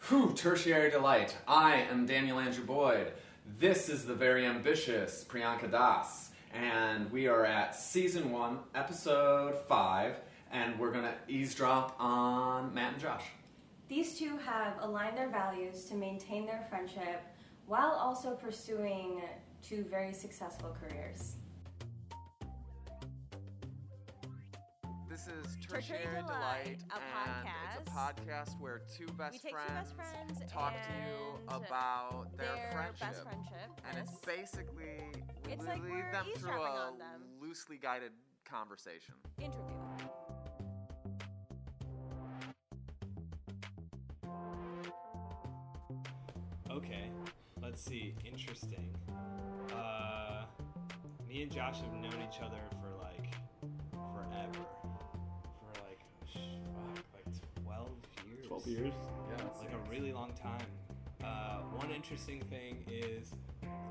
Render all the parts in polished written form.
Whew, Tertiary Delight. I am Daniel Andrew Boyd. This is the very ambitious Priyanka Das. And we are at Season 1, Episode 5, and we're going to eavesdrop on Matt and Josh. These two have aligned their values to maintain their friendship while also pursuing two very successful careers. This is Tertiary Delight, a and it's a podcast where two best friends talk to you about their friendship. And it's basically, we lead them through a loosely guided conversation. Interview. Okay, let's see. Interesting. Me and Josh have known each other for like forever. For like 12 years. 12 years? Yeah, It's like a really long time. One interesting thing is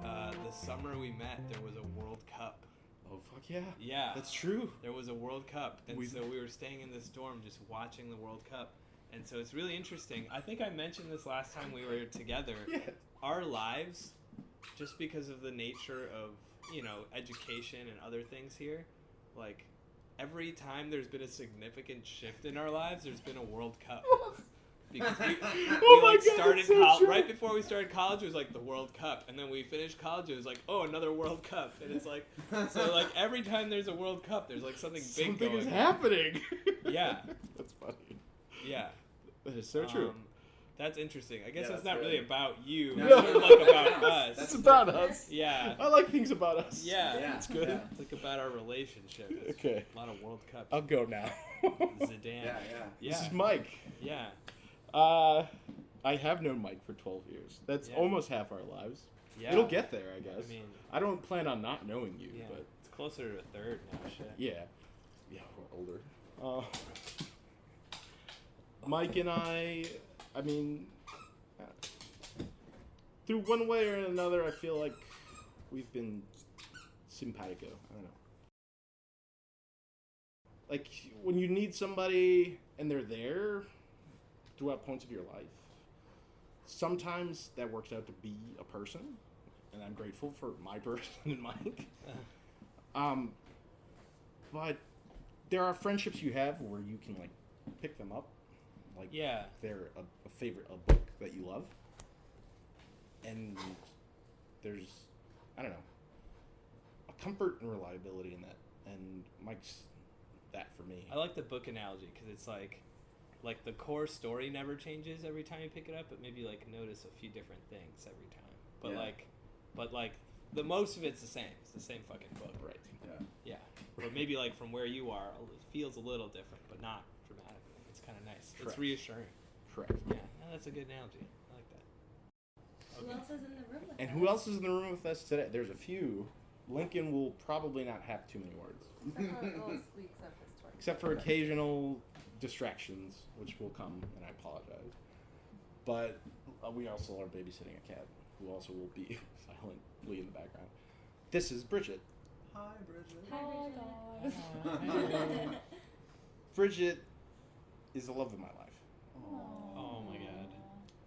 the summer we met, there was a World Cup. Oh, fuck yeah. Yeah. That's true. There was a World Cup. And so we were staying in this dorm just watching the World Cup. And so it's really interesting. I think I mentioned this last time we were together. Yeah. Our lives, just because of the nature of, education and other things here, like, every time there's been a significant shift in our lives, there's been a World Cup. Because we started college right before we started college. It was like the World Cup, and then we finished college. It was like, oh, another World Cup, and it's like, so like every time there's a World Cup, there's like something big going is on. happening. Yeah, That's funny. yeah, That is so true. That's interesting. I guess Yeah, it's that's not really- about you. No, It's no, more like about no, us. It's about us. Yeah, I like things about us. yeah, Yeah. It's good. Yeah. It's like about our relationship. It's Okay. a lot of World Cups. I'll go now. Zidane. Yeah. This is Mike. Yeah. I have known Mike for 12 years. That's Yeah. almost half our lives. Yeah. It'll get there, I guess. I mean, I don't plan on not knowing you, yeah, but it's closer to a third now. Shit. yeah. Yeah, we're older. Mike and I mean, through one way or another, I feel like we've been simpatico. I don't know. Like, when you need somebody and they're there throughout points of your life, sometimes that works out to be a person, and I'm grateful for my person and Mike. But there are friendships you have where you can, like, pick them up. Like, Yeah. they're a book that you love. And there's, I don't know, a comfort and reliability in that. And Mike's that for me. I like the book analogy because it's like the core story never changes every time you pick it up, but maybe like notice a few different things every time. But like the most of it's the same. It's the same fucking book. Right. Yeah. But maybe like from where you are, it feels a little different, but not dramatically. It's kind of nice. Correct. It's reassuring. Correct. Yeah, no, that's a good analogy. I like that. Who else is in the room with And us? who else is in the room with us today? There's a few. Lincoln will probably not have too many words. Except for occasional distractions, which will come, and I apologize. But we also are babysitting a cat, who also will be silently in the background. This is Bridget. Hi, Bridget. Hi, guys. Bridget is the love of my life. Oh my god.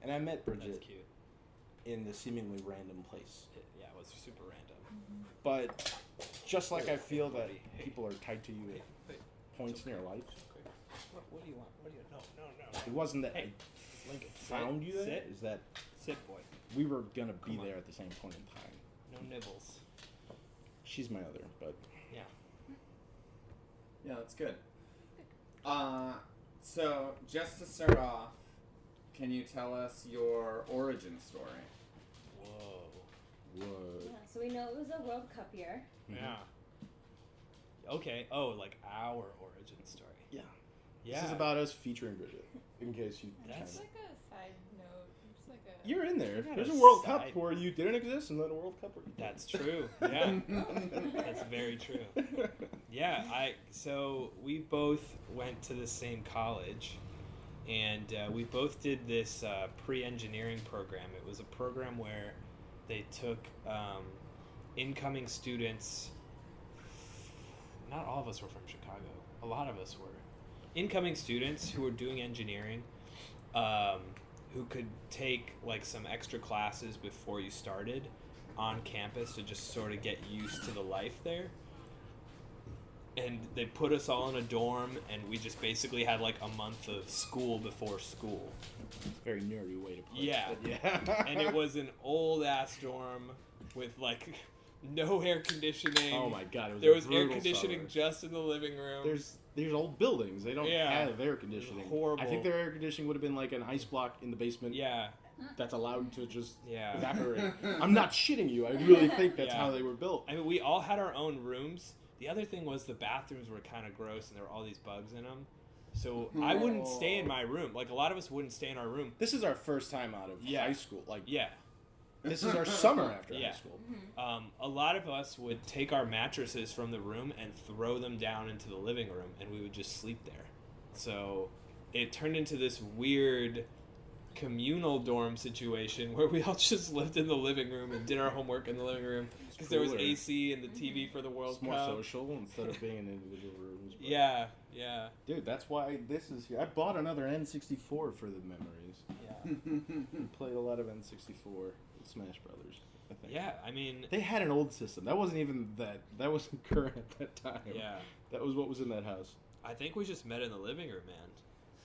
And I met That's Bridget cute. in the seemingly random place. Yeah, it was super random. But just like I feel that Hey. people are tied to you Wait. at points in your life, What do you want? What do you? No. it wasn't that Hey, I Lincoln, found you there. Sit. Is that Sit, boy. we were gonna be Come on. there at the same point in time. No nibbles. She's my other, but Yeah. Yeah, that's good. So just to start off, can you tell us your origin story? Whoa. what? Yeah, so we know it was a World Cup year. Yeah. Okay. Oh, like our origin story. Yeah. Yeah. This is about us featuring Bridget. In case you. It's like a side note. Just like a. You're in there. Not There's a a World Cup side- where you didn't exist, and then a World Cup where you did. That's true. Yeah. That's very true. Yeah. So we both went to the same college, and we both did this pre-engineering program. It was a program where they took incoming students. Not all of us were from Chicago. A lot of us were incoming students who were doing engineering, who could take like some extra classes before you started on campus to just sort of get used to the life there. And they put us all in a dorm, and we just basically had like a month of school before school. Very nerdy way to put Yeah. it. Yeah. And it was an old ass dorm with like no air conditioning. Oh my god, it was There a was air brutal conditioning summer. just in the living room. There's old buildings. They don't Yeah. have air conditioning. Horrible. I think their air conditioning would have been like an ice block in the basement. Yeah. That's allowed to just Yeah. evaporate. I'm not shitting you. I really think that's Yeah. how they were built. I mean, we all had our own rooms. The other thing was the bathrooms were kind of gross and there were all these bugs in them. So I wouldn't stay in my room. Like, a lot of us wouldn't stay in our room. This is our first time out of high school. Like, Yeah. this is our summer after Yeah. high school. A lot of us would take our mattresses from the room and throw them down into the living room, and we would just sleep there. So it turned into this weird communal dorm situation where we all just lived in the living room and did our homework in the living room because there was cooler. AC and the TV for the World It's more Cup. social instead of being in individual rooms. But Yeah, yeah, dude, that's why this is here. I bought another N64 for the memories. yeah. Played a lot of N64 with Smash Brothers, I think. Yeah, I mean, They had an old system. That wasn't even that wasn't current at that time. yeah. That was what was in that house. I think we just met in the living room, man.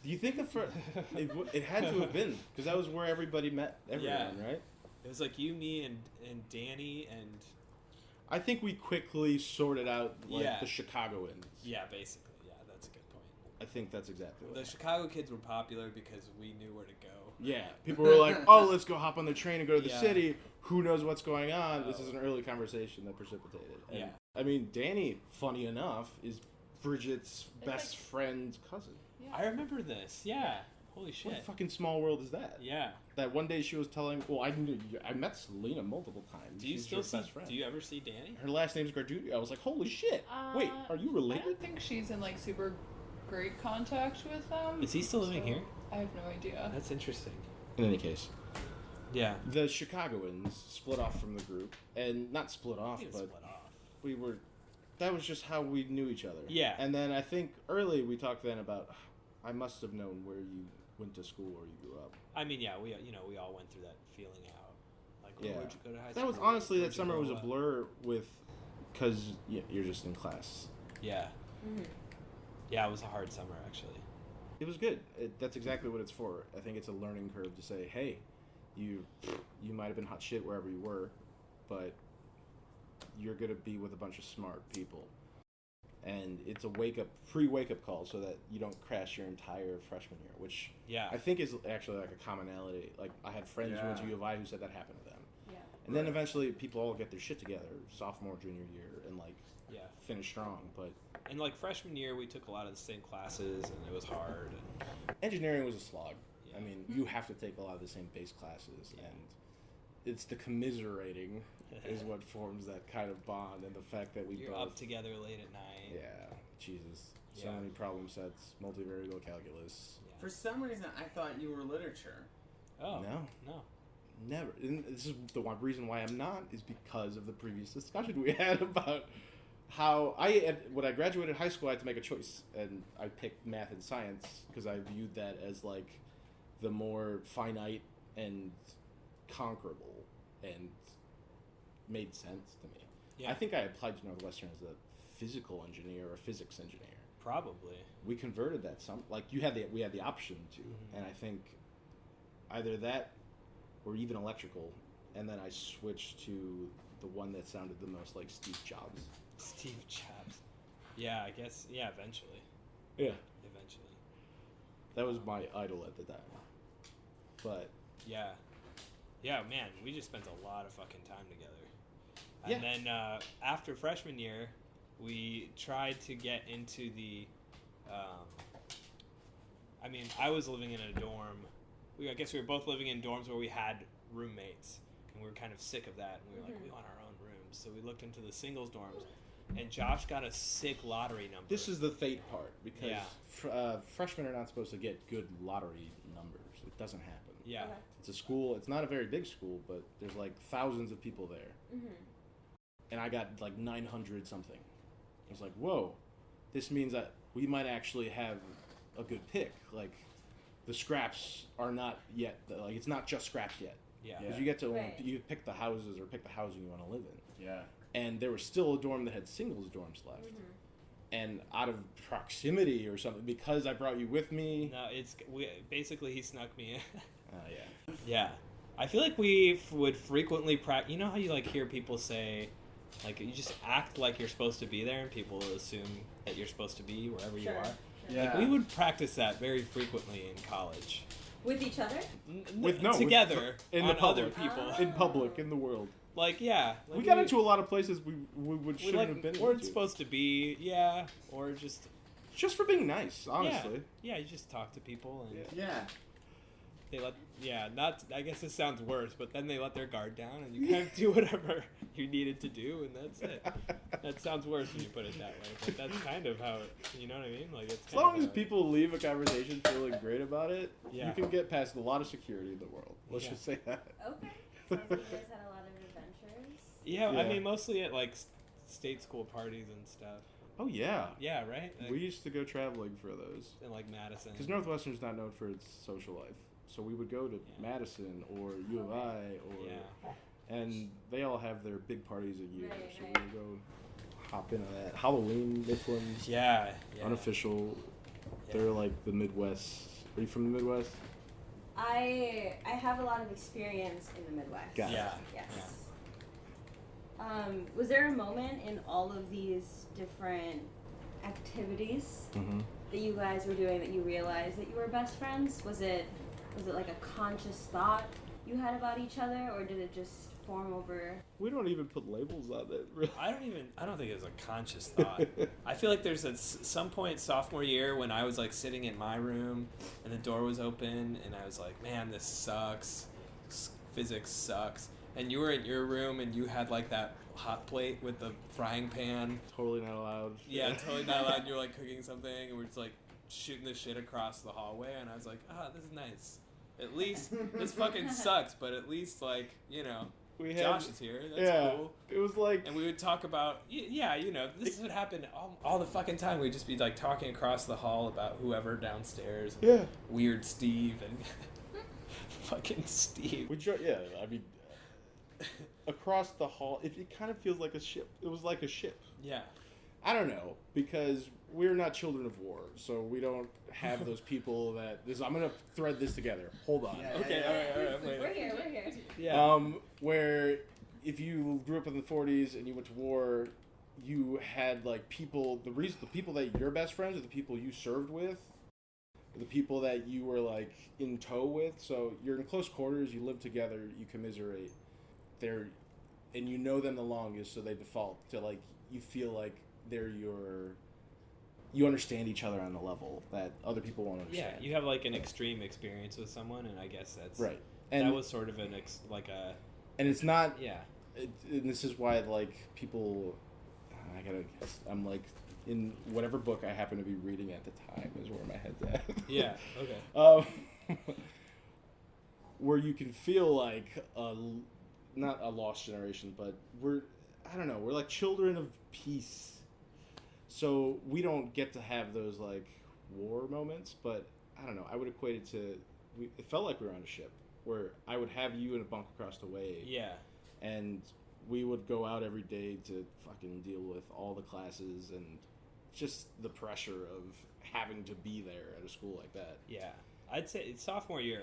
Do you think it had to have been? Because that was where everybody met everyone, right? It was like you, me, and Danny, and I think we quickly sorted out like Yeah. the Chicagoans. yeah, basically, yeah, that's a good point. I think that's exactly what. The Chicago kids were popular because we knew where to go. Yeah, people were like, "Oh, let's go hop on the train and go to the Yeah. city. Who knows what's going on?" This Oh. is an early conversation that precipitated. And, Yeah. I mean, Danny, funny enough, is Bridget's best like- friend's cousin. Yeah. I remember this. Yeah. Holy shit. What a fucking small world is that? Yeah. That one day she was telling, well, I met Selena multiple times. Do you She's still your see? best friend. Do you ever see Danny? Her last name's Garduti. I was like, holy shit. Wait, are you I related? don't think she's in like super great contact with them. Is he still living so here? I have no idea. That's interesting. In any case, Yeah. the Chicagoans split off from the group, and not split off, He was but split off. we were. That was just how we knew each other. Yeah. And then I think early we talked then about, I must have known where you went to school or you grew up. I mean, yeah, we all went through that feeling out. Like, Yeah. where'd you go to high school? That was honestly, that Where'd you summer was a grow up? blur with, because you're just in class. Yeah. Yeah, it was a hard summer actually. It was good. That's exactly what it's for. I think it's a learning curve to say, hey, you might have been hot shit wherever you were, but you're going to be with a bunch of smart people. And it's a pre-wake up call so that you don't crash your entire freshman year, which Yeah. I think is actually like a commonality. Like, I had friends who went to U of I who said that happened to them. Yeah. And then eventually people all get their shit together, sophomore, junior year, and like Yeah. finish strong. But And like freshman year, we took a lot of the same classes, and it was hard. And engineering was a slog. Yeah. I mean, you have to take a lot of the same base classes, and it's the commiserating is what forms that kind of bond, and the fact that we you're both up together late at night. yeah, Jesus, so Yeah. many problem sets, multivariable calculus. Yeah. For some reason, I thought you were literature. Oh No. Never. And this is the one reason why I'm not is because of the previous discussion we had about how when I graduated high school, I had to make a choice, and I picked math and science because I viewed that as like the more finite and conquerable, and made sense to me. Yeah. I think I applied to Northwestern as a physical engineer or a physics engineer. Probably. We converted that we had the option to, and I think either that or even electrical, and then I switched to the one that sounded the most like Steve Jobs. Steve Jobs. Yeah, I guess. Yeah, eventually. Yeah, Eventually. that was my idol at the time. But Yeah. Yeah, man, we just spent a lot of fucking time together. Yeah. And then after freshman year, we tried to get into the. I mean, I was living in a dorm. I guess we were both living in dorms where we had roommates, and we were kind of sick of that. And we were like, we want our own rooms. So we looked into the singles dorms, and Josh got a sick lottery number. this is the fate part because Yeah. freshmen are not supposed to get good lottery numbers. It doesn't happen. Yeah. Okay. It's a school. It's not a very big school, but there's like thousands of people there. And I got like 900 something. I was like, whoa, this means that we might actually have a good pick. Like, the scraps are not yet like it's not just scraps yet. Yeah. Because you get to Right. you pick the houses or pick the housing you want to live in. Yeah. And there was still a dorm that had singles dorms left. And out of proximity or something, because I brought you with me. No, basically he snuck me in. Yeah. Yeah. I feel like we would frequently practice. You know how you like hear people say, like, you just act like you're supposed to be there and people assume that you're supposed to be wherever you Sure. are? Yeah. Like, we would practice that very frequently in college. With each other? Together in on the public, other people. in public, in the world. Like, yeah. Like We got into a lot of places we shouldn't have been weren't into. supposed to be, yeah, or just... Just for being nice, honestly. Yeah, you just talk to people and... Yeah. They let, I guess this sounds worse, but then they let their guard down and you kind of do whatever you needed to do and that's it. That sounds worse when you put it that way, but that's kind of how, you know what I mean? Like, it's As long as people leave a conversation feeling great about it, Yeah. you can get past a lot of security in the world. Let's Yeah. just say that. Okay. Sounds like you guys had a lot of adventures. Yeah, I Yeah. mean, mostly at, like, state school parties and stuff. Oh, yeah. Yeah, right? Like, We used to go traveling for those. in, like, Madison. Because Northwestern's not known for its social life. So we would go to Madison or U of I or... Yeah. And they all have their big parties a year. Right, So right. we would go hop into that. Halloween, Mifflin, Yeah. unofficial. Yeah. They're like the Midwest. Are you from the Midwest? I have a lot of experience in the Midwest. Got it. Yeah. Yes. Was there a moment in all of these different activities Mm-hmm. that you guys were doing that you realized that you were best friends? Was it like a conscious thought you had about each other, or did it just form over? We don't even put labels on it, really. I don't think it was a conscious thought. I feel like there's some point sophomore year when I was like sitting in my room and the door was open and I was like, man, this sucks. Physics sucks. And you were in your room and you had like that hot plate with the frying pan. Totally not allowed. Yeah, totally not allowed. You were like cooking something and we're just like shooting the shit across the hallway and I was like, this is nice. At least this fucking sucks, but at least like, you know, We had, Josh is here. That's cool. It was like And we would talk about, this would happen all the fucking time. We'd just be like talking across the hall about whoever downstairs. yeah. Weird Steve and fucking Steve. I mean, across the hall, it kind of feels like a ship. It was like a ship. Yeah. I don't know, because we're not children of war, so we don't have those people that I'm gonna thread this together. Hold on. Yeah. Okay, all right. Wait. We're here. Yeah. Where if you grew up in the 40s and you went to war, you had like people. The people that you're best friends are the people you served with, the people that you were like in tow with. So you're in close quarters. You live together. You commiserate. And you know them the longest, so they default to like you feel like you understand each other on a level that other people won't Yeah, understand. you have like an extreme experience with someone, and I guess that's Right. that And was sort of an and it's not. yeah. And this is why like people, I'm like in whatever book I happen to be reading at the time is where my head's at. Yeah. Okay. Where you can feel like not a lost generation, but we're like children of peace. So we don't get to have those like war moments, but I don't know. I would equate it to it felt like we were on a ship where I would have you in a bunk across the way. Yeah. And we would go out every day to fucking deal with all the classes and just the pressure of having to be there at a school like that. Yeah. I'd say it's sophomore year.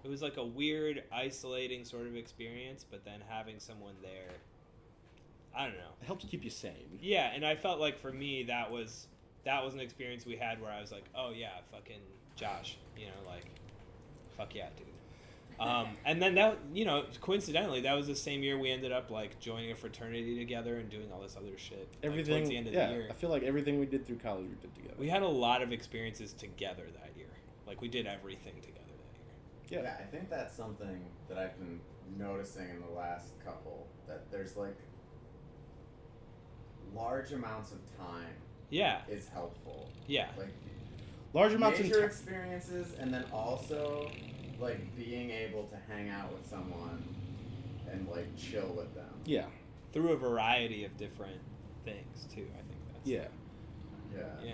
It was like a weird, isolating sort of experience, but then having someone there, I don't know. It helps keep you sane. Yeah, and I felt like for me that was an experience we had where I was like, oh yeah, fucking Josh, like, fuck yeah, dude. And then that, coincidentally, that was the same year we ended up like joining a fraternity together and doing all this other shit. Everything. Like, towards the end of the year. I feel like everything we did through college we did together. We had a lot of experiences together that year. Like we did everything together that year. Yeah. I think that's something that I've been noticing in the last couple, that there's like large amounts of time Yeah. is helpful. Yeah. Like Large amounts of major time. experiences, and then also like being able to hang out with someone and like chill with them. Yeah. Through a variety of different things too. I think that's Yeah. Yeah. Yeah.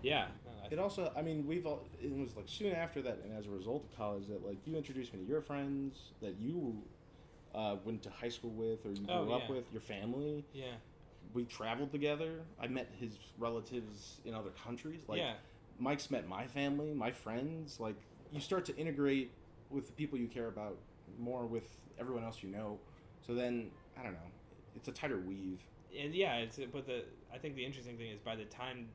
Yeah. No, I It also, I mean, it was like soon after that, and as a result of college, that like you introduced me to your friends that you went to high school with, or you grew up with, your family. Yeah. We traveled together. I met his relatives in other countries. Like, Mike's met my family, my friends. Like, you start to integrate with the people you care about more with everyone else you know. So then, I don't know, it's a tighter weave. And I think the interesting thing is by the time,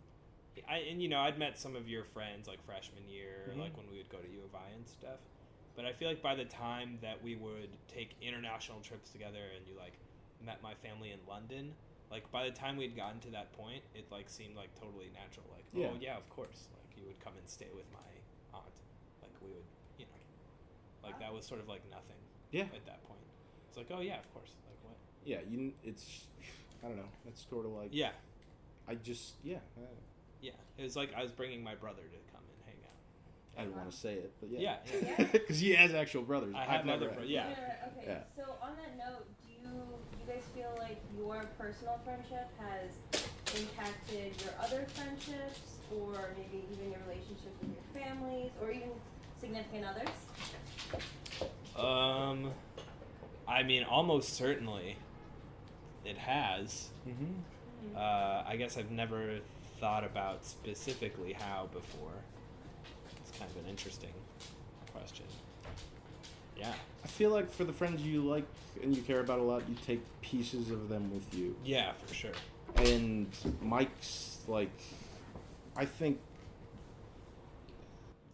I'd met some of your friends like freshman year, like when we would go to U of I and stuff. But I feel like by the time that we would take international trips together and you like met my family in London, like by the time we'd gotten to that point, it like seemed like totally natural. Like, oh yeah, of course. Like you would come and stay with my aunt. Like we would, like that was sort of like nothing. Yeah. At that point, it's like, oh yeah, of course. Like what? Yeah, it's, I don't know. It's sort of like. Yeah. I just Yeah, it was like I was bringing my brother to come and hang out. I didn't want to say it, but Yeah. Because he has actual brothers. I have other brothers. Yeah. Okay. Yeah. So on that note, do you guys feel like your personal friendship has impacted your other friendships, or maybe even your relationships with your families, or even significant others? I mean, almost certainly, it has. Mm-hmm. I guess I've never thought about specifically how before. It's kind of an interesting question. Yeah. I feel like for the friends you like and you care about a lot, you take pieces of them with you. Yeah, for sure. And Mike's, like, I think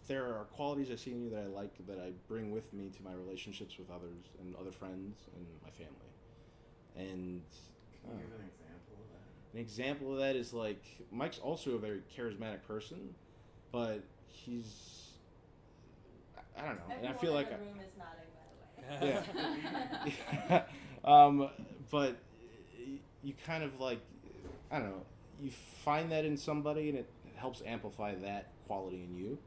there are qualities I see in you that I like that I bring with me to my relationships with others and other friends and my family. And Can you give an example of that? an example of that is like Mike's also a very charismatic person, but he's, I don't know, and I feel like the room is nodding, by the way. yeah. But you kind of like, I don't know, you find that in somebody and it helps amplify that quality in you.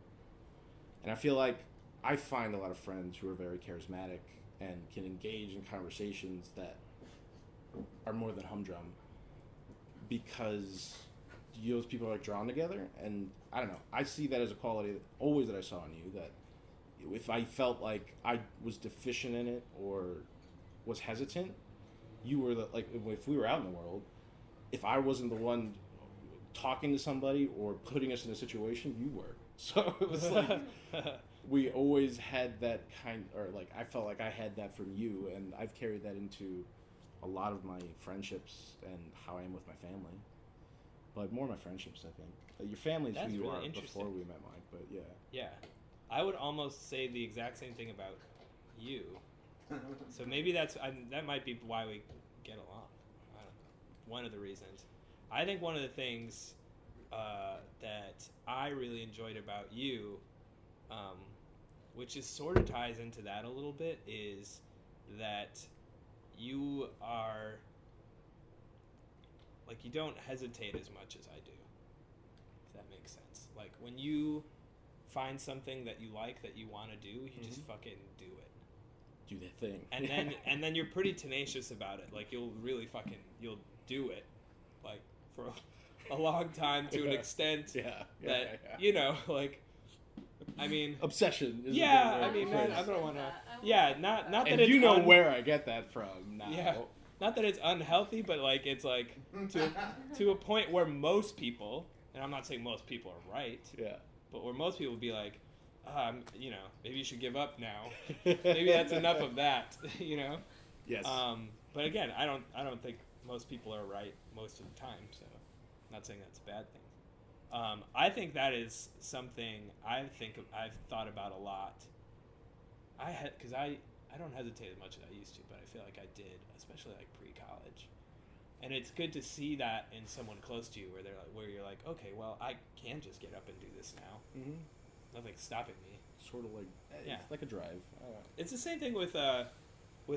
And I feel like I find a lot of friends who are very charismatic and can engage in conversations that are more than humdrum because those people are like drawn together. And I don't know, I see that as a quality always that I saw in you, that if I felt like I was deficient in it or was hesitant, you were the, like, if we were out in the world, if I wasn't the one talking to somebody or putting us in a situation, you were. So it was like we always had that kind, or like I felt like I had that from you, and I've carried that into a lot of my friendships and how I am with my family. But more my friendships, I think. Your family's That's who you really are interesting. before we met Mike, but yeah. Yeah. I would almost say the exact same thing about you. So maybe that might be why we get along. I don't know. One of the reasons. I think one of the things that I really enjoyed about you, which is sort of ties into that a little bit, is that you are, like, you don't hesitate as much as I do, if that makes sense. Like, when you find something that you like, that you want to do, you just fucking do it. Do that thing. And then you're pretty tenacious about it. Like, you'll do it, like, for a long time to an extent that, you know, like, I mean, obsession is I mean, man, I don't want to, not that and it's you know where I get that from now. Yeah, not that it's unhealthy, but like, it's like to a point where most people, and I'm not saying most people are right, but where most people would be like, you know, maybe you should give up now. Maybe that's enough of that, you know? Yes. But again, I don't think most people are right most of the time, so I'm not saying that's a bad thing. I think that is something I've thought about a lot. Because I don't hesitate as much as I used to, but I feel like I did, especially like pre-college. And it's good to see that in someone close to you, where you're like, okay, well, I can just get up and do this now. Mm-hmm. Nothing's stopping me. Sort of like, it's like a drive. It's the same thing with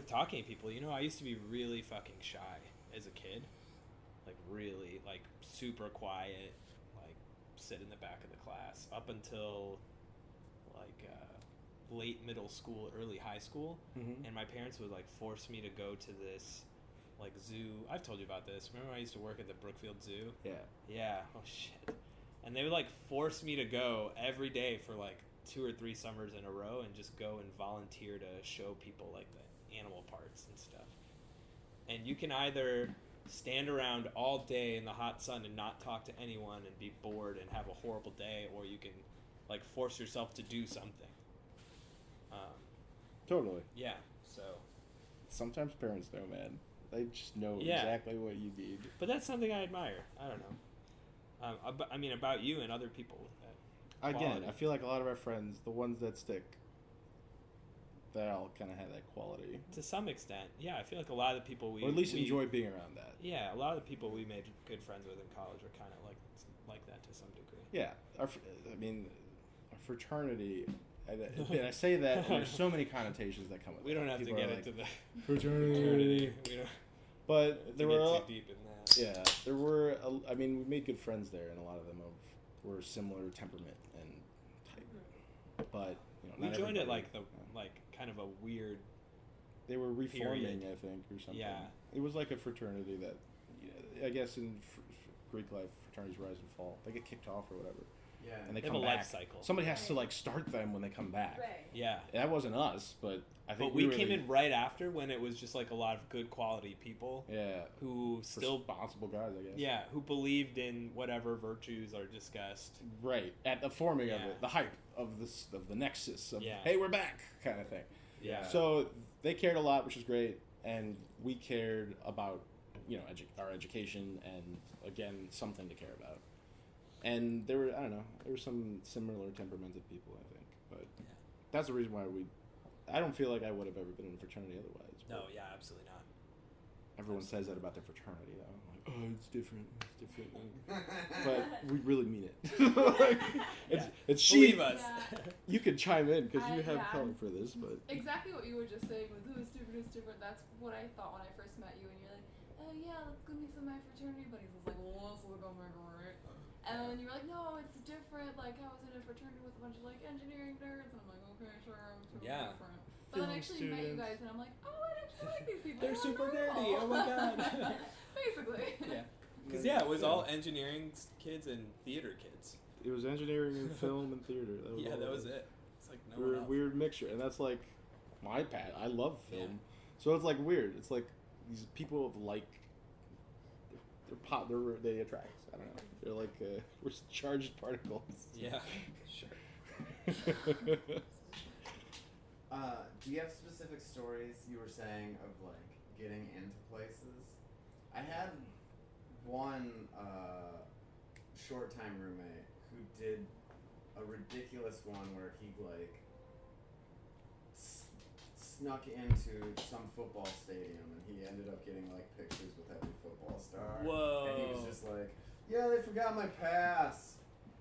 talking to people. You know, I used to be really fucking shy as a kid, like really, like super quiet, like sit in the back of the class up until like late middle school, early high school, and my parents would like force me to go to this like zoo. I've told you about this. Remember I used to work at the Brookfield Zoo? Yeah. Yeah. Oh shit. And they would like force me to go every day for like 2 or 3 summers in a row and just go and volunteer to show people like the animal parts and stuff. And you can either stand around all day in the hot sun and not talk to anyone and be bored and have a horrible day, or you can like force yourself to do something. Totally. Yeah, so. Sometimes parents know, man. They just know Yeah. exactly what you need. But that's something I admire. I don't know. I mean, about you and other people. Again, Quality. I feel like a lot of our friends, the ones that stick, they all kind of have that quality. To some extent, yeah. I feel like a lot of the people we... Or at least we- enjoy being around that. Yeah, a lot of the people we made good friends with in college are kind of like that to some degree. Yeah. Our fraternity, and I say that, and there's so many connotations that come with it. We don't have People to are get like, into the fraternity. We don't But there have to were... get too deep in that. Yeah, there were. We made good friends there, and a lot of them were similar temperament and type. But We not joined it everybody. like kind of a weird... They were reforming, period. I think, or something. Yeah. It was like a fraternity that, I guess in Greek life, fraternities rise and fall. They get kicked off or whatever, Yeah. and they They have come a back. life cycle. Somebody has to like start them when they come back. Right. Yeah. That wasn't us, but I think But we were came the- in right after when it was just like a lot of good quality people Yeah. who still... Responsible guys, I guess. Yeah, who believed in whatever virtues are discussed. Right. At the forming of Yeah. it, the hype of the nexus of Yeah. hey, we're back kind of thing. Yeah. So they cared a lot, which was great, and we cared about our education and again something to care about. And there were some similar temperamented people, I think, but Yeah. that's the reason why I don't feel like I would have ever been in a fraternity otherwise. No, but yeah, absolutely not. everyone says that about their fraternity though. Like, oh, it's different, but we really mean it. Like, it's Believe us. Yeah. You could chime in because you have yeah, color I'm- for this, but Exactly what you were just saying was, oh, it's different. That's what I thought when I first met you, and you're like, oh yeah, let's go meet some of my fraternity buddies. I was like, well, let's look on my right. And then you were like, no, it's different. Like, I was in a fraternity with a bunch of like engineering nerds, and I'm like, okay, sure, I'm totally Yeah. different. But then I Film actually met you students. guys, and I'm like, oh, I actually like these people. They're They're super normal." nerdy. Oh my god. Basically. Yeah. Because yeah, it was all engineering kids and theater kids. it was engineering and film and theater. That was Yeah, all that it was it. It's like no We're one a else. weird mixture, and that's like my path. I love film, Yeah. so it's like weird. It's like these people of like they attract. I don't know. They're like we're charged particles. Yeah. Sure. Do you have specific stories you were saying of like getting into places? I had one short time roommate who did a ridiculous one where he like snuck into some football stadium and he ended up getting like pictures with every football star. Whoa. And he was just like, yeah, they forgot my pass.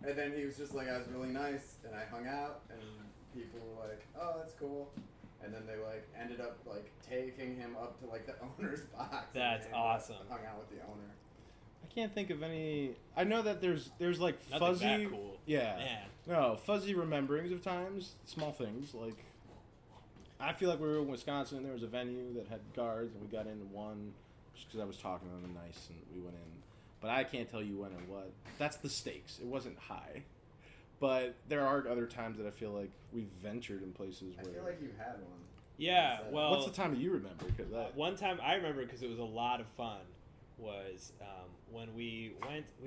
And then he was just like, I was really nice, and I hung out, and people were like, oh, that's cool. And then they like ended up like taking him up to like the owner's box. and That's he awesome. Oh, Hung out with the owner. I can't think of any. I know that there's like Nothing fuzzy. that cool. Yeah. Man. No, fuzzy rememberings of times, small things like. I feel like we were in Wisconsin. There was a venue that had guards, and we got into one just because I was talking to them nice, and we went in. But I can't tell you when or what. That's the stakes. It wasn't high. But there are other times that I feel like we've ventured in places I where. feel like you had one. Yeah. What's that? Well. What's the time that you remember? 'Cause that. One time I remember because it was a lot of fun was when we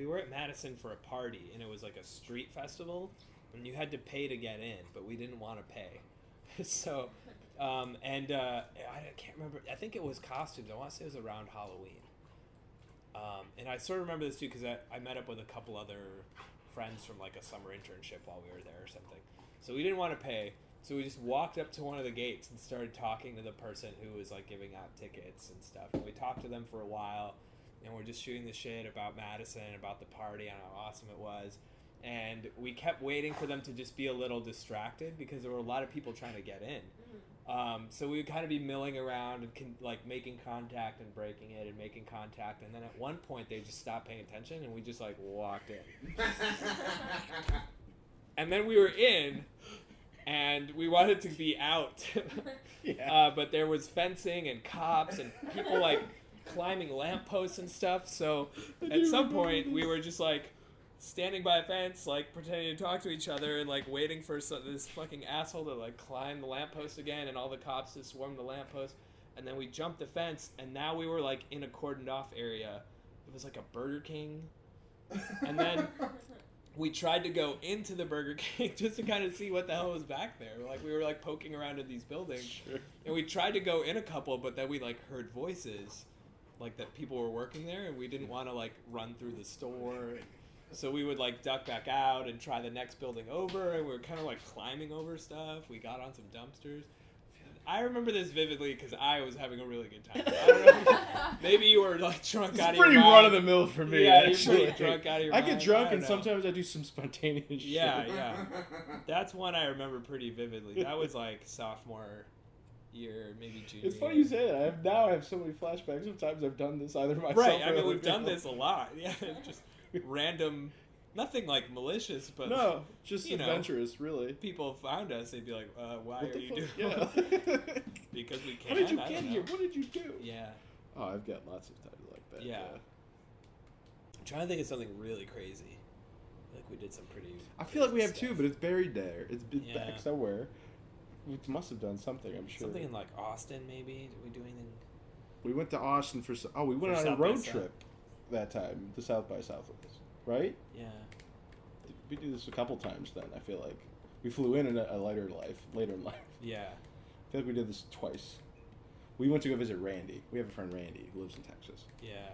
were at Madison for a party, and it was like a street festival, and you had to pay to get in, but we didn't want to pay. So, I can't remember. I think it was costumes. I want to say it was around Halloween. And I sort of remember this too because I met up with a couple other friends from like a summer internship while we were there or something. So we didn't want to pay. So we just walked up to one of the gates and started talking to the person who was like giving out tickets and stuff. And we talked to them for a while, and we're just shooting the shit about Madison, about the party, and how awesome it was. And we kept waiting for them to just be a little distracted because there were a lot of people trying to get in. So we would kind of be milling around and like making contact and breaking it and making contact. And then at one point they just stopped paying attention and we just like walked in. And then we were in and we wanted to be out. Yeah. But there was fencing and cops and people like climbing lampposts and stuff. So at some point we were just like, standing by a fence, like pretending to talk to each other and like waiting for this fucking asshole to like climb the lamppost again, and all the cops to swarm the lamppost. And then we jumped the fence, and now we were like in a cordoned off area. It was like a Burger King, and then we tried to go into the Burger King just to kind of see what the hell was back there. Like we were like poking around in these buildings, Sure. and we tried to go in a couple, but then we like heard voices, like that people were working there, and we didn't want to like run through the store. So we would like duck back out and try the next building over, and we were kind of like climbing over stuff. We got on some dumpsters. I remember this vividly because I was having a really good time. I don't know. Maybe you were like drunk out of your mind. It's pretty run of the mill for me. Yeah, actually. you're pretty drunk out of your I mind. get drunk I and don't know. sometimes I do some spontaneous shit. Yeah. That's one I remember pretty vividly. That was like sophomore year, maybe junior. It's funny year. you say that. I have so many flashbacks of times I've done this either myself Right. or I mean, other we've done people. this a lot. Yeah, just random, nothing like malicious, but No, just you know, adventurous, really. people found us. They'd be like, "Why What are the you doing?" fuck? Yeah. Because we can. How did you I get don't here? know. What did you do? Yeah. Oh, I've got lots of times like that. Yeah. I'm trying to think of something really crazy. Like we did some pretty. I feel like we have crazy two, stuff. but it's buried there. It's Yeah. back somewhere. We must have done something, I'm sure. Something in like Austin, maybe. Did we do anything? We went to Austin for... we went For on a South by road South. trip that time, to South by Southwest, right? Yeah. We do this a couple times then, I feel like. We flew in a later in life. Yeah. I feel like we did this twice. We went to go visit Randy. We have a friend, Randy, who lives in Texas. Yeah.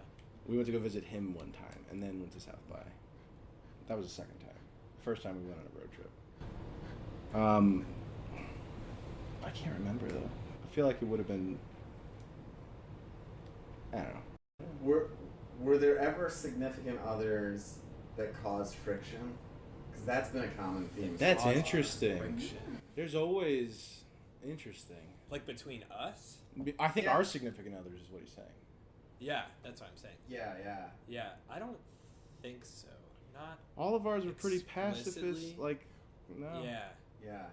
We went to go visit him one time, and then went to South by. That was the second time. First time we went on a road trip. I can't remember, though. I feel like it would have been... I don't know. Were there ever significant others that caused friction? Because that's been a common theme. That's Cause interesting. friction. There's always... Interesting. Like between us? I think Yeah. our significant others is what he's saying. Yeah, that's what I'm saying. Yeah. Yeah, I don't think so. Not. All of ours were pretty pacifist. Explicitly? Like, no. Yeah.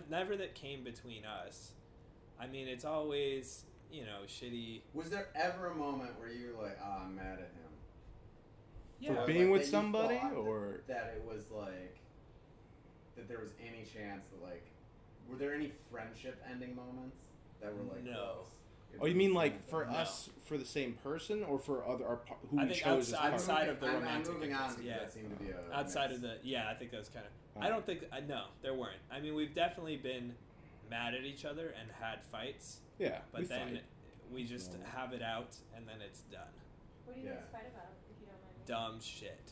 Never that came between us. I mean, it's always, shitty. Was there ever a moment where you were like, I'm mad at him? Yeah. For Or, being with that you somebody, thought or... that it was like, that there was any chance that like, were there any friendship ending moments that were like No. close? Oh, you mean like for No. us, for the same person, or for who I we think chose outside as of partners? the I'm romantic moving on interest, because yeah. that seemed to be a Outside mix. of the, I think that was kind of. Oh. I don't think. No, there weren't. I mean, we've definitely been mad at each other and had fights, Yeah, but we then fight. we just No. have it out and then it's done. What do you Yeah. guys fight about, if you don't mind me? Dumb shit.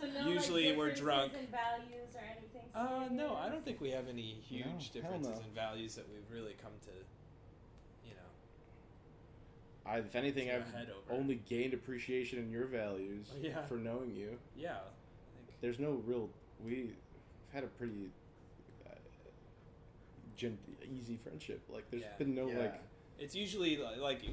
So no, Usually like, we're differences drunk. in values or anything. No, I serious? don't think we have any huge hell differences no. in values that we've really come to, If anything, to a I've head over. only gained appreciation in your values Yeah. for knowing you. Yeah. I think. There's no real. We've had a pretty easy friendship. Like, there's Yeah. been no Yeah. like. It's usually like I feel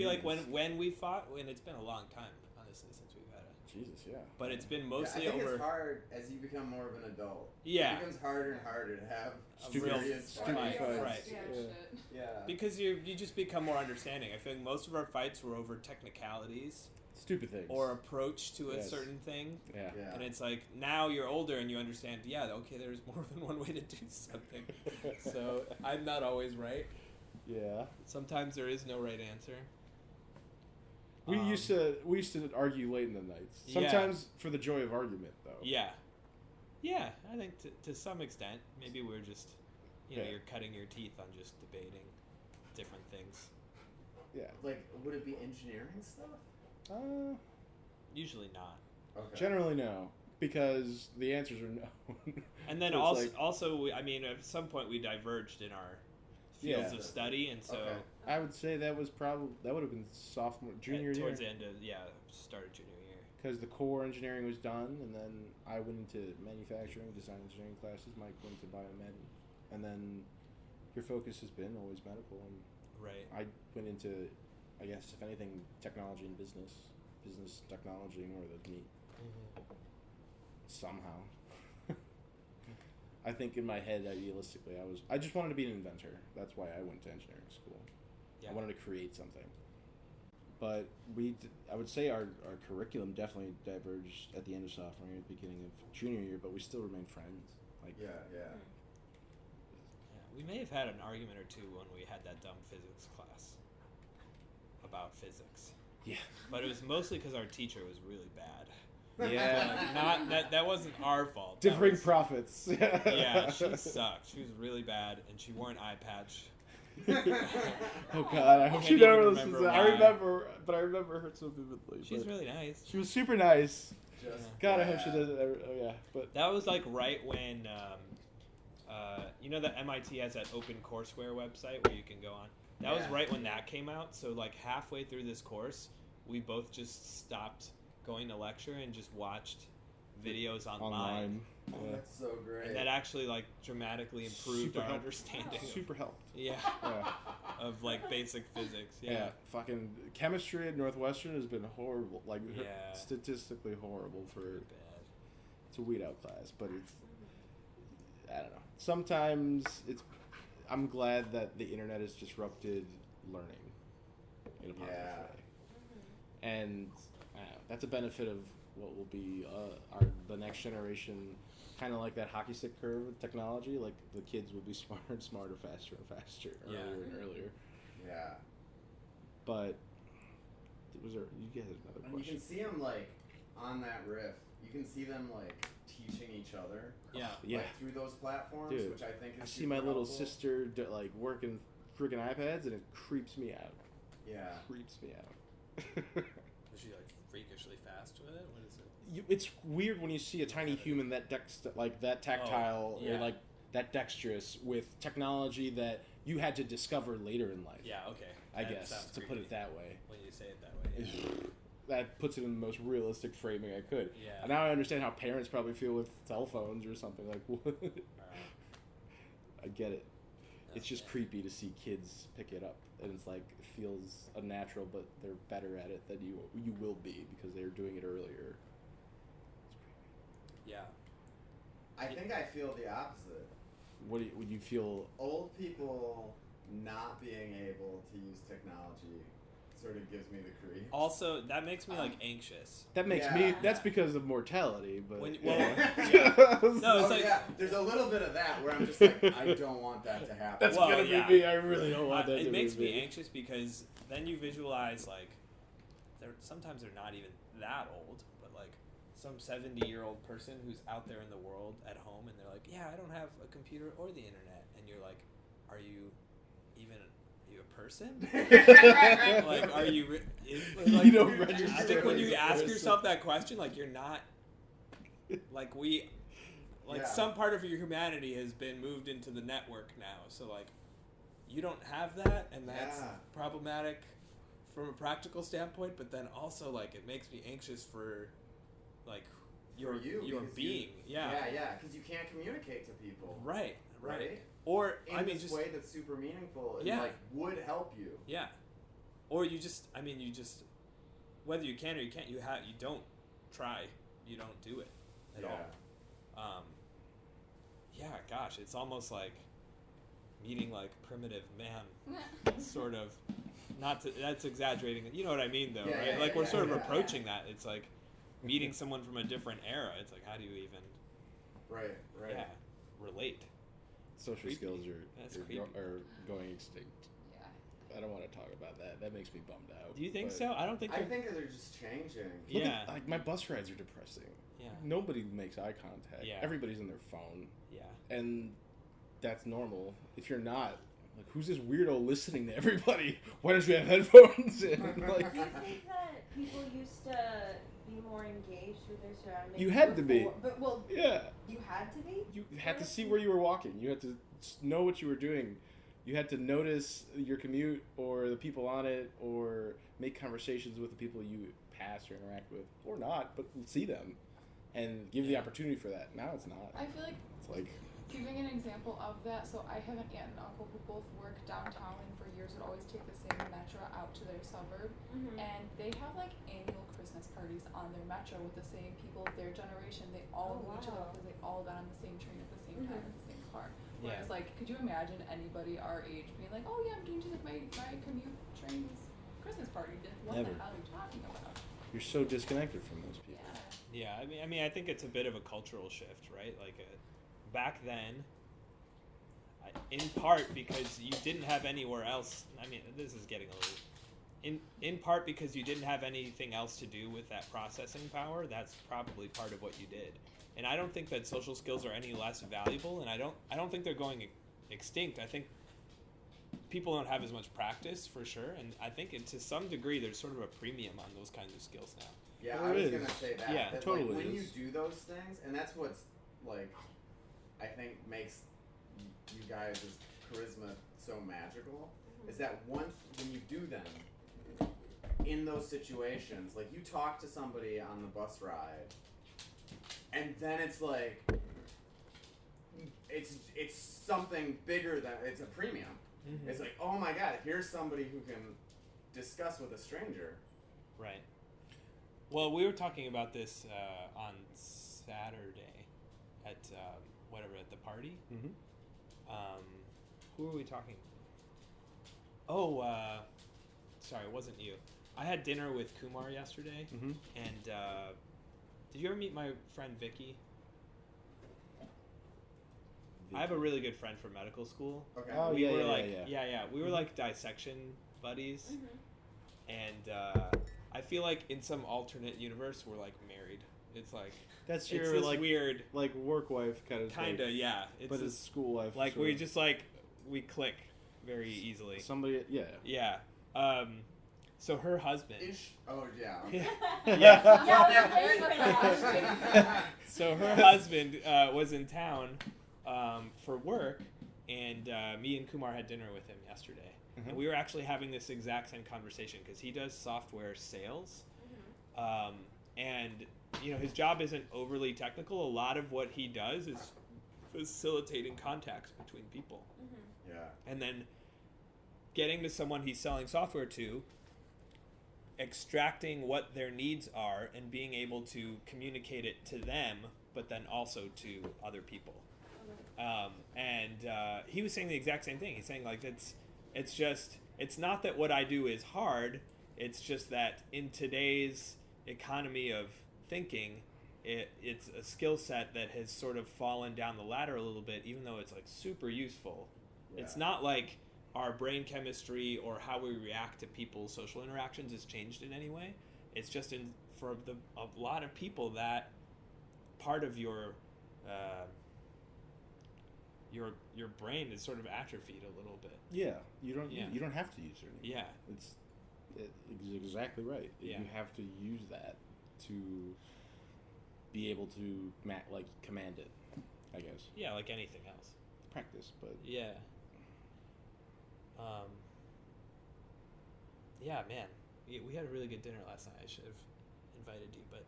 like Disagreements. when we fought, and it's been a long time, honestly, since we've had it. Jesus, yeah. But it's been Yeah, mostly I think over. it's hard as you become more of an adult. Yeah. It becomes harder and harder to have A Stupid- real serious stupid fights. fights. Right. Yeah, Yeah. shit. Yeah. Because you just become more understanding. I think most of our fights were over technicalities Stupid things. or approach to a Yes. certain thing. Yeah. Yeah. And it's like now you're older and you understand, yeah, okay, there's more than one way to do something. So I'm not always right. Yeah. Sometimes there is no right answer. We used to argue late in the nights. Yeah. Sometimes for the joy of argument, though. Yeah. Yeah, I think to some extent, maybe we're just, Yeah. you're cutting your teeth on just debating different things. Yeah. Like, would it be engineering stuff? Usually not. Okay. Generally, no, because the answers are no. And then So it's also, at some point we diverged in our fields Yeah. of study, and so Okay. I would say that would have been junior year, towards the end of started junior year. because the core engineering was done, and then I went into manufacturing, design engineering classes. Mike went to biomed, and then your focus has been always medical, and Right. I went into, I guess, if anything, technology and business technology, and where those meet somehow. I think in my head, idealistically, I just wanted to be an inventor. That's why I went to engineering school. Yeah. I wanted to create something. But I would say our curriculum definitely diverged at the end of sophomore year, beginning of junior year, but we still remain friends. Like Yeah. Yeah, we may have had an argument or two when we had that dumb physics class about physics. Yeah. But it was mostly because our teacher was really bad. Yeah. Not that wasn't our fault. Differing profits. Yeah, she sucked. She was really bad, and she wore an eye patch. Oh God, I hope Can't she never even listens to remember that. I why. remember, but I remember her so vividly. She's but really nice. she was super nice. Just God, I hope she does it. Oh yeah, but That was like right when, you know that MIT has that open courseware website where you can go on? That was Yeah. right when that came out. So like halfway through this course, we both just stopped going to lecture and just watched videos online. Oh, that's so great. And that actually like dramatically improved Super our helped. understanding super helped. yeah, Yeah. of like basic physics. Yeah, fucking chemistry at Northwestern has been horrible. Like Yeah. statistically horrible for. Pretty bad. It's a weed out class, but it's. I don't know. Sometimes it's. I'm glad that the internet has disrupted learning in a positive Yeah. way, and I don't know, that's a benefit of what will be the next generation. Kind of like that hockey stick curve with technology. Like the kids will be smarter and smarter, faster and faster, Yeah. earlier and earlier. Yeah. But was there? You guys had another And you question. can see them like on that riff. You can see them like teaching each other. Yeah. Yeah. Like, through those platforms, Dude, which I think is I see super my little helpful. sister like working freaking iPads, and it creeps me out. Yeah. Creeps me out. Was she like freakishly fast with it? What is it? It's weird when you see a tiny human that tactile yeah. or like that dexterous with technology that you had to discover later in life. Yeah, okay. I That guess sounds to put creepy it that way. when you say it that way. Yeah. That puts it in the most realistic framing I could. Yeah. And now I understand how parents probably feel with cell phones or something like. What? I get it. It's just Okay. creepy to see kids pick it up, and it's like it feels unnatural, but they're better at it than you will be because they're doing it earlier. Yeah. I think I feel the opposite. Would you feel? Old people not being able to use technology sort of gives me the creeps. Also, that makes me like anxious. That makes Yeah. me. That's because of mortality, but When- Yeah. No, it's Oh, like yeah, there's a little bit of that where I'm just like, I don't want that to happen. that's Well, gonna yeah. be me. I really don't want that. it to makes be me anxious because then you visualize like sometimes they're not even that old, but like some 70-year-old person who's out there in the world at home, and they're like, yeah, I don't have a computer or the internet, and you're like, are you a person? Like, are you? Like, You don't register I think when as you a ask person. yourself that question, like you're not, like we, like Yeah. some part of your humanity has been moved into the network now. So like, you don't have that, and that's Yeah. problematic from a practical standpoint. But then also like it makes me anxious for, like, your because being. Yeah, because you can't communicate to people. Right. Right? Or In I mean, this just way that's super meaningful and Yeah. like would help you. yeah. Or you just, whether you can or you can't, you don't try, you don't do it at all. Yeah, gosh, it's almost like meeting like primitive man, sort of. That's exaggerating. You know what I mean, though, Yeah, right? yeah, Like we're yeah, sort of yeah. approaching that. It's like meeting someone from a different era. It's like, how do you even, Right. yeah, relate? Social Creepy. skills That's are creepy. going extinct. Yeah. I don't want to talk about that. That makes me bummed out. Do you think but- so? I don't think. I they're- think they're just changing. Look Yeah. at, like my bus rides are depressing. Yeah. Nobody makes eye contact. Yeah. Everybody's on their phone, Yeah. and that's normal. If you're not, like, who's this weirdo listening to everybody? Why don't you have headphones in? Like, Do you think that people used to be more engaged with their surroundings? You had to be. before- But well, yeah, you had to be. you had to see where you were walking. You had to know what you were doing. You had to notice your commute or the people on it, or make conversations with the people you pass or interact with, or not, but see them and give the opportunity for that. Now it's not. I feel like It's like, giving an example of that, so I have an aunt and uncle who both work downtown and for years would always take the same metro out to their suburb, and they have like annual Christmas parties on their metro with the same people of their generation. They all Oh, knew each other wow. because they all got on the same train at the same time in the same car. Yeah. Whereas like, could you imagine anybody our age being like, oh yeah, I'm doing just like my commute trains Christmas party. What Never. the hell are you talking about? You're so disconnected from those people. Yeah. Yeah, I mean, I think it's a bit of a cultural shift, right? Like, back then, in part because you didn't have anywhere else. I mean, this is getting a little. In part because you didn't have anything else to do with that processing power. That's probably part of what you did. And I don't think that social skills are any less valuable, and I don't think they're going extinct. I think people don't have as much practice for sure, and I think to some degree there's sort of a premium on those kinds of skills now. Yeah, There I was is. gonna say that. Yeah, that, totally like, when is. you do those things, and that's what's like, I think makes you guys' charisma so magical, is that once when you do them in those situations, like you talk to somebody on the bus ride, and then it's like it's something bigger than it's a premium. Mm-hmm. It's like, oh my god, here's somebody who can discuss with a stranger. Right. Well, we were talking about this on Saturday at at the party. Mm-hmm. Who were we talking? Oh, sorry, it wasn't you. I had dinner with Kumar yesterday, Mm-hmm. and did you ever meet my friend Vicky? I have a really good friend from medical school. Okay. Oh, We yeah, were yeah, like, yeah. We were like dissection buddies, and I feel like in some alternate universe we're like married. It's like That's it's your this like weird, like work wife kind of thing. kinda, yeah. It's But this- it's school life. like sort we of. just like we click very easily. Somebody, yeah. Yeah. So her husband. Ish. Oh yeah. Okay. Yeah. Yeah, we're waiting for that. So her husband was in town for work, and me and Kumar had dinner with him yesterday. Mhm. And we were actually having this exact same conversation because he does software sales, and his job isn't overly technical. A lot of what he does is facilitating contacts between people, Yeah. and then getting to someone he's selling software to, extracting what their needs are, and being able to communicate it to them, but then also to other people. And he was saying the exact same thing. He's saying like it's not that what I do is hard. It's just that in today's economy of thinking, it's a skill set that has sort of fallen down the ladder a little bit, even though it's like super useful. Yeah. It's not like our brain chemistry or how we react to people's social interactions has changed in any way. It's just for a lot of people that part of your brain is sort of atrophied a little bit. Yeah, you don't. Yeah. You don't have to use it anymore. Yeah. It's exactly right. Yeah. You have to use that to be able to command it, I guess. Yeah, like anything else. Practice, but Yeah. Yeah, man. We had a really good dinner last night. I should have invited you, but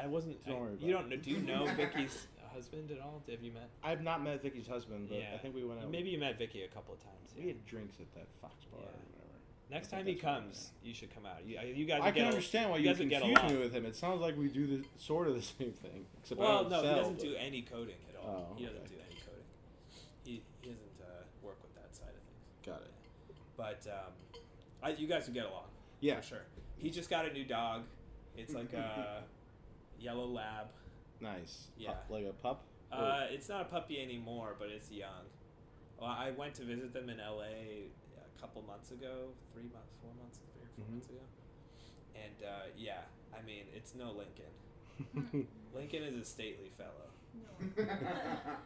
I wasn't. Don't worry about you don't it. know? Do you know Vicky's husband at all? Have you met? I've not met Vicky's husband, but Yeah. I think we went out. Maybe you met Vicky a couple of times. we had drinks at that Fox bar Yeah. or whatever. Next I time think he that's what we comes, you should come out. You guys. I would can get understand why you you guys would get confuse along. me with him. It sounds like we do sort of the same thing, except I Well, don't no, sell, he doesn't but- do any coding at all. Oh, He doesn't okay. do any coding. He doesn't work with that side of things. Got it. But you guys would get along. Yeah. For sure. He just got a new dog. It's like a yellow lab. Nice. Yeah. Like a pup. It's not a puppy anymore, but it's young. Well, I went to visit them in LA a couple months ago, 3 months, 4 months, 3 or 4 Mhm. months ago. And yeah, I mean, it's no Lincoln. Lincoln is a stately fellow.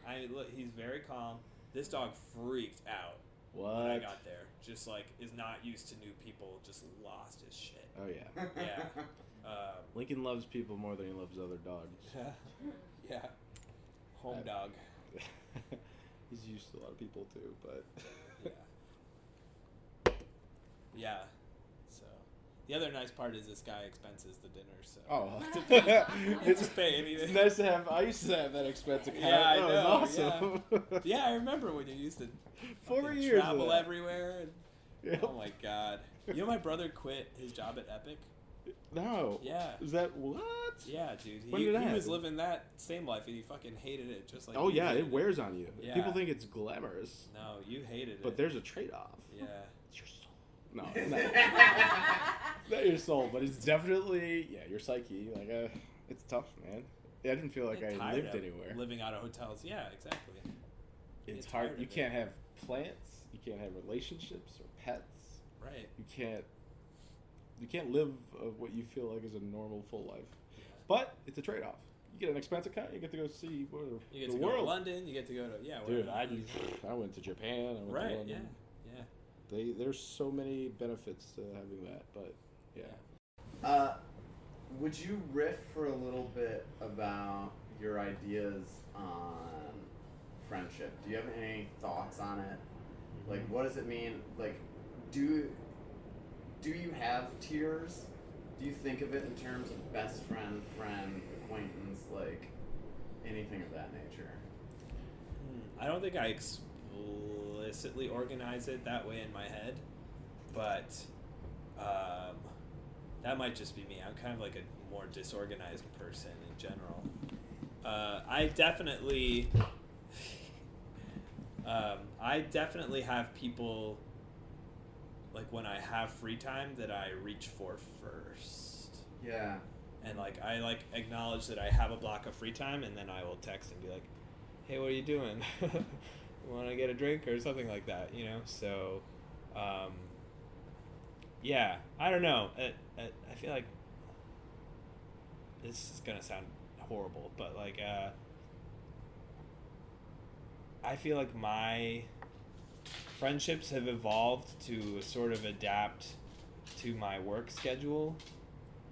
I mean, look, he's very calm. This dog freaked out when I What? got there. Just like is not used to new people. Just lost his shit. Oh yeah. Yeah. Lincoln loves people more than he loves other dogs. Yeah. Home dog. He's used to a lot of people too, but Yeah. Yeah. So the other nice part is this guy expenses the dinner. So it's it's pay anything. It's nice to have. I used to have that expense account. Yeah, I that know, was awesome. Yeah, I remember when you used to 4 fucking years of travel that. everywhere. And, Yep. Oh my god! You know my brother quit his job at Epic. No. Yeah. Is that what? Yeah, dude. When He did that was happen? living that same life, and he fucking hated it, just like. Oh you yeah, hated it wears on you. Yeah. People think it's glamorous, No, you hated it. but there's a trade-off. Yeah. It's your soul. No, not your soul, but it's definitely your psyche. Like, it's tough, man. I didn't feel like Get I tired lived of anywhere. Living out of hotels. Yeah, exactly. It's Get hard. tired You of it. can't have plants. You can't have relationships or pets. Right. You can't live what you feel like is a normal full life. But it's a trade-off. You get an expensive car, you get to go see You get the to go world. to London. You get to go to Dude, wherever. I went to Japan. I went to Right. London. Yeah. There's so many benefits to having that, but yeah. Would you riff for a little bit about your ideas on friendship? Do you have any thoughts on it? Like, what does it mean? Like, do you have tiers? Do you think of it in terms of best friend, friend, acquaintance, like anything of that nature? I don't think I explicitly organize it that way in my head, but that might just be me. I'm kind of like a more disorganized person in general. I definitely have people, like, when I have free time that I reach for first. Yeah. And like I like acknowledge that I have a block of free time, and then I will text and be like, "Hey, what are you doing? Want to get a drink or something like that?" You know. So, yeah, I don't know. I feel like this is gonna sound horrible, but like I feel like my friendships have evolved to sort of adapt to my work schedule,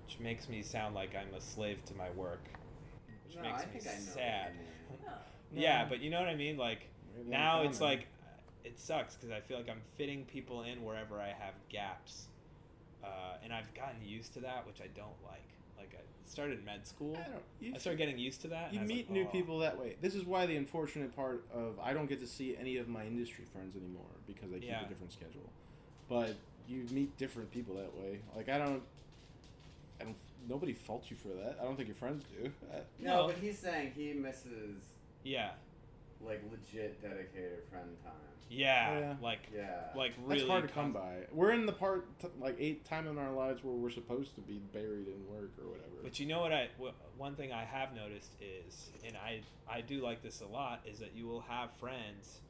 which makes me sound like I'm a slave to my work, which makes me sad. Yeah, but you know what I mean? Like, now it's like, it sucks because I feel like I'm fitting people in wherever I have gaps. And I've gotten used to that, which I don't like. Like, I started med school. I started getting used to that. You and I was meet like, new oh. people that way. This is why the unfortunate part of I don't get to see any of my industry friends anymore because I keep a different schedule. But you meet different people that way. Like, I don't. Nobody faults you for that. I don't think your friends do. No, but he's saying he misses. Yeah. Like legit dedicated friend time. Yeah. Like really. That's hard to come by. We're in the part time in our lives where we're supposed to be buried in work or whatever. But you know what one thing I have noticed is, and I do like this a lot, is that you will have friends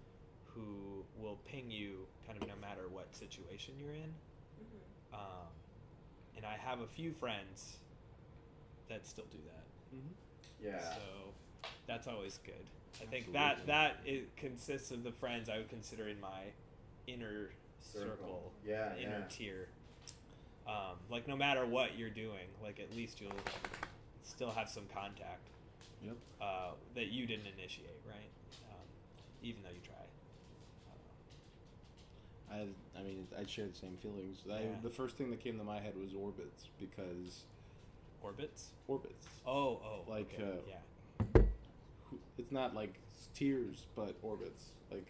who will ping you kind of no matter what situation you're in. Mm-hmm. And I have a few friends that still do that. Mm-hmm. Yeah. So that's always good. I think that it consists of the friends I would consider in my inner circle, inner tier. Like, no matter what you're doing, like, at least you'll still have some contact. Yep. That you didn't initiate, right? Even though you tried. I mean, I share the same feelings. The first thing that came to my head was orbits because. Orbits. Oh, like okay. Yeah. It's not like tiers, but orbits. Like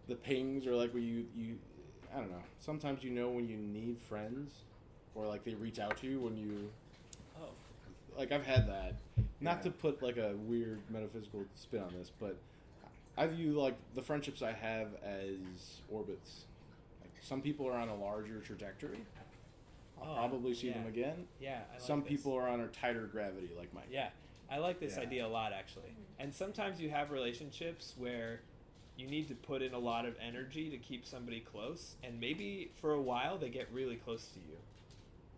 the pings are like where you I don't know. Sometimes you know when you need friends, or like they reach out to you when you. Oh. Like I've had that. Not to put like a weird metaphysical spin on this, but I view like the friendships I have as orbits. Like some people are on a larger trajectory. I'll probably see them again. Yeah. I like Some this. people are on a tighter gravity, like mine. Yeah. I like this idea a lot, actually. And sometimes you have relationships where you need to put in a lot of energy to keep somebody close, and maybe for a while they get really close to you.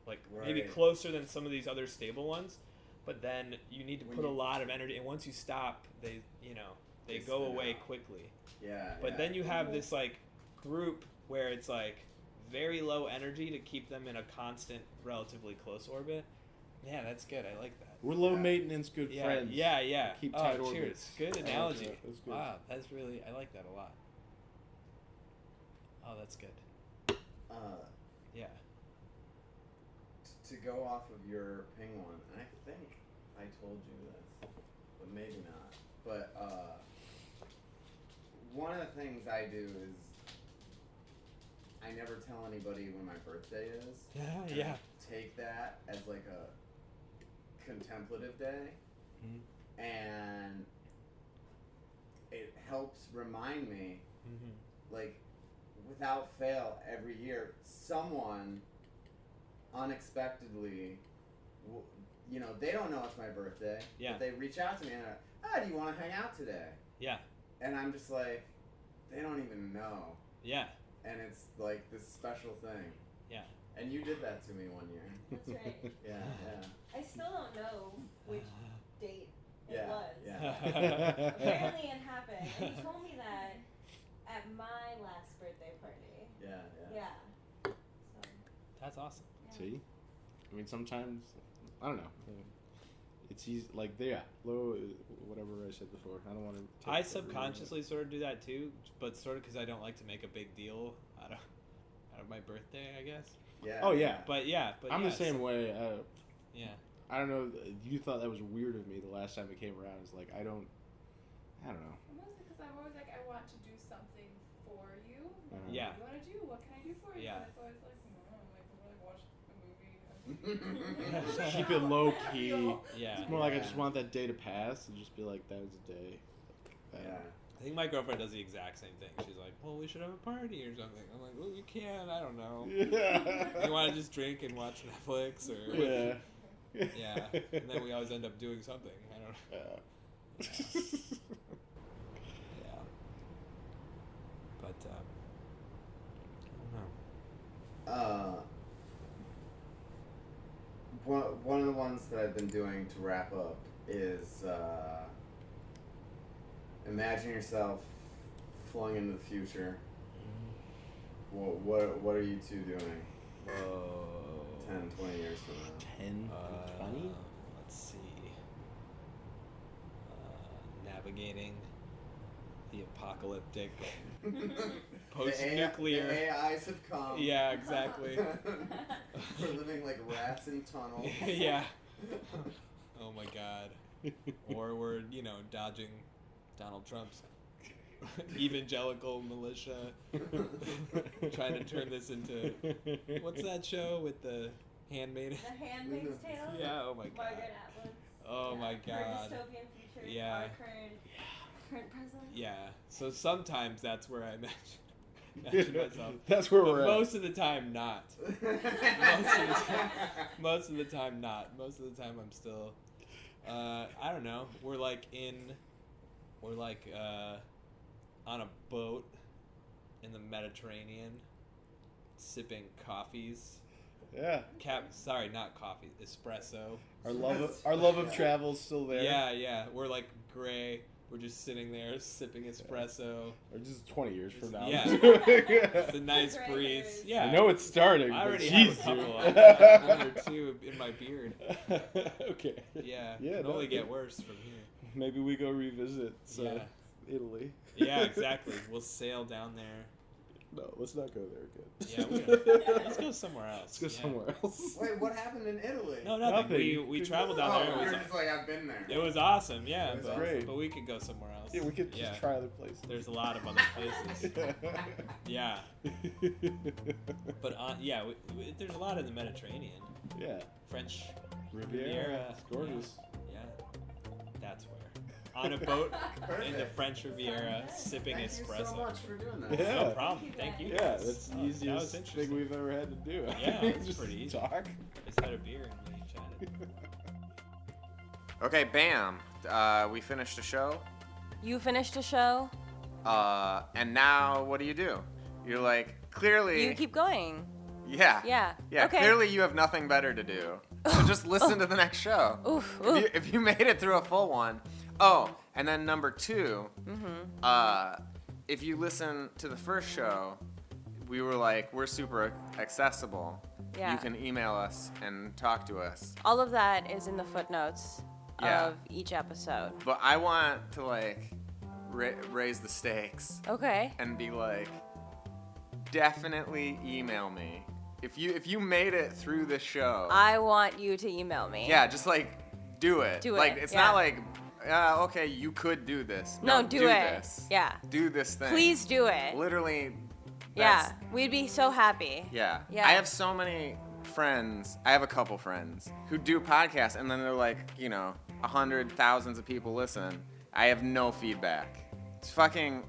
Like, maybe closer than some of these other stable ones, but then you need to put a lot of energy, and once you stop, they go away quickly. Yeah. But then you have this, like, group where it's, like, very low energy to keep them in a constant, relatively close orbit. Yeah, that's good. I like that. We're low maintenance, good friends. Yeah. Keep tight cheers. orbits. Good analogy. That's good. Wow, that's really, I like that a lot. Oh, that's good. Yeah. To go off of your ping one, and I think I told you this, but maybe not. But one of the things I do is I never tell anybody when my birthday is. Yeah. I take that as like a contemplative day, and it helps remind me, like, with without fail, every year, someone unexpectedly, they don't know it's my birthday. Yeah. But they reach out to me and they're like, do you want to hang out today? Yeah. And I'm just like, they don't even know. Yeah. And it's like this special thing. Yeah. And you did that to me one year. That's right. Yeah. I still don't know which date it Yeah. was. Yeah. Apparently it happened. And he told me that at my last birthday party. Yeah. Yeah. So, That's awesome. yeah. See? I mean, sometimes, I don't know. It's easy, like, whatever I said before. I don't want to. I subconsciously sort of do that too, but sort of because I don't like to make a big deal out of my birthday, I guess. Yeah. Oh, yeah. But I'm the same way. Yeah. I don't know. You thought that was weird of me the last time it came around. It's like, I don't know. Mostly because I'm always like, I want to do something for you. Yeah. What do you want to do? What can I do for you? Yeah. And it's always like, no, like watch a movie. Keep it low key. Yeah. It's more like I just want that day to pass and just be like, that was a day. Yeah. I think my girlfriend does the exact same thing. She's like, well, we should have a party or something. I'm like, well, you can. I don't know. Yeah. You want to just drink and watch Netflix or Yeah. Yeah. And then we always end up doing something. I don't know. Yeah. Yeah. But I don't know. One of the ones that I've been doing to wrap up is imagine yourself flowing into the future. What are you two doing? 10, 20 years from now. 10, 20? Let's see. Navigating the apocalyptic post-nuclear. The AIs have come. Yeah, exactly. We're living like rats in tunnels. Yeah. Oh my God. Or we're, dodging Donald Trump's evangelical militia, trying to turn this into, what's that show with the handmaid? The Handmaid's Tale? Yeah, oh my God. Margaret Atwood. Oh my Her God. dystopian future. Yeah. Our current present. Yeah, so sometimes that's where I imagine myself. That's where But we're most of the time, not. Most of the time, not. Most of the time, I'm still. I don't know. We're on a boat in the Mediterranean, sipping coffees. Yeah. Sorry, not coffee. Espresso. Our love of travel's still there. Yeah. We're like gray. We're just sitting there sipping espresso. Or just 20 years from now. Yeah. It's a nice Gray breeze. hairs. Yeah. I know it's starting. I but already geez, have a couple. dude. I got one or two in my beard. Okay. Yeah. Yeah, It'll no, only get okay. worse from here. Maybe we go revisit Yeah. Italy. Yeah, exactly. We'll sail down there. No, let's not go there again. Yeah, let's go somewhere else. Let's go somewhere else. Wait, what happened in Italy? No, nothing. Nothing. We traveled down there. You're just like, I've been there. It was awesome. Yeah, It was but, great. but we could go somewhere else. Yeah, we could just try other places. There's a lot of other places. Yeah, but there's a lot in the Mediterranean. Yeah. French Riviera. It's gorgeous. Yeah, that's where. On a boat in the Perfect. French Riviera, sipping Thank espresso. you so much for doing that. Yeah. No problem. Thank you. Yeah, that's the Oh, that was easiest interesting. thing we've ever had to do. Yeah, it's just pretty easy. talk. Just had a beer and we chatted. Okay, bam. We finished the show. You finished a show. And now what do? You're like, clearly. You keep going. Yeah. Yeah. Yeah, Okay. clearly you have nothing better to do. So just listen to the next show. Oof. If you made it through a full one. Oh, and then number 2, if you listen to the first show, we were like, we're super accessible. Yeah. You can email us and talk to us. All of that is in the footnotes Yeah. of each episode. But I want to like raise the stakes Okay. and be like, definitely email me. If you made it through the show. I want you to email me. Yeah, just like do it. Do like it, it's yeah. not like okay, you could do this. No, do it. This. Yeah. Do this thing. Please do it. Literally. Yeah. that's- We'd be so happy. Yeah. Yeah. I have so many friends. I have a couple friends who do podcasts, and then they're like, 100 thousands of people listen. I have no feedback. It's fucking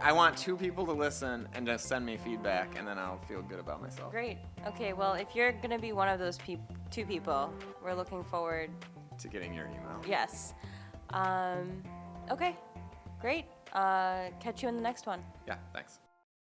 I want 2 people to listen and just send me feedback, and then I'll feel good about myself. Great. Okay, well, if you're going to be one of those 2 people, we're looking forward To getting your email. Yes. Okay, great. Catch you in the next one. Yeah, thanks.